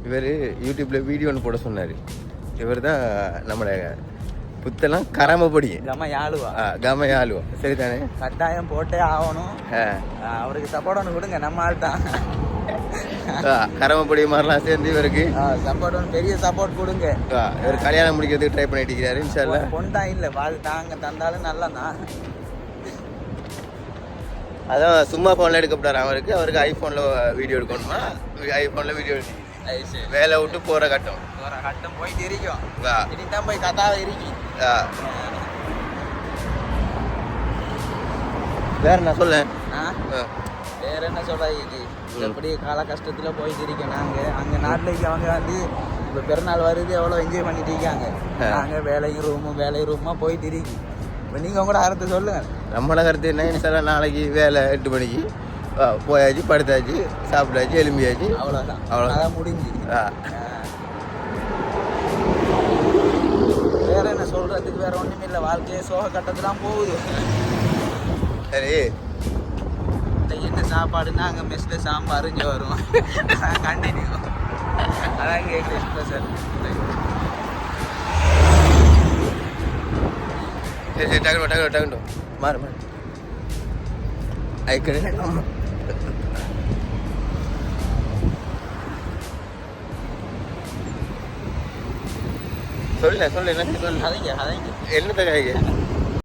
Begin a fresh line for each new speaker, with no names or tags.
இவர் யூடியூப்பில் வீடியோ ஒன்று போட சொன்னார். இவர் தான் நம்மளோட புத்தெல்லாம் கரமப்படி கமையாளுவா சரிதானே?
கட்டாயம் போட்டே ஆகணும். அவருக்கு சப்போர்ட் ஒன்று கொடுங்க, நம்ம ஆள் தான்.
கரமப்படி மாதிரிலாம் சேர்ந்து இவருக்கு
சப்போர்ட் ஒன்று பெரிய சப்போர்ட் கொடுங்க.
இவர் கல்யாணம் முடிக்கிறதுக்கு ட்ரை பண்ணிட்டு இருக்கிறாரு. இன்ஷால்லா
பொண்ணு தான் இல்லை, வாழ் தாங்க தந்தாலும் நல்லா தான்.
அதான் சும்மா ஃபோனில் எடுக்கப்பட்டார். அவருக்கு ஐஃபோனில் வீடியோ எடுக்கணுமா? ஐஃபோனில் வீடியோ எடுத்து வேலை விட்டு போகிற கட்டம்
போயிட்டு இருக்கும். இனிதான் போய் கதாவை இருக்கி.
வேற என்ன சொல்ல?
வேற என்ன சொல்ல? எப்படி கால கஷ்டத்தில் போயிட்டு இருக்கோம் நாங்கள். அங்கே நாட்டில் அவங்க வந்து இப்போ பிறநாள் வருது, எவ்வளோ என்ஜாய் பண்ணிட்டு இருக்காங்க. நாங்கள் வேலையும் ரூமாக போயிட்டு இருக்கி. இப்போ நீங்கள் கூட கருத்து சொல்லுங்கள்.
நம்மளோட கருத்து என்ன? இன்ஷால்லா நாளைக்கு வேலை 8 மணிக்கு போயாச்சு, படுத்தாச்சு, சாப்பிட்டாச்சு, எலும்பியாச்சு,
அவ்வளோதான் முடிஞ்சு. வேற என்ன சொல்றதுக்கு? வேற ஒண்ணுமே இல்லை. வாழ்க்கையே சோக கட்டத்துலாம் போகுது.
சரி,
என்ன சாப்பாடுன்னா அங்கே மெஸ்ஸில் சாம்பார் இங்கே வரும். கண்டினியூ அதான் கேட்குறேன் ஸ்பெஷல்.
சரி டக்குனு மாறு ஐக்கடை சொல்லு என்ன சொல்லு
அதங்க
என்னத்தை காய்க்கு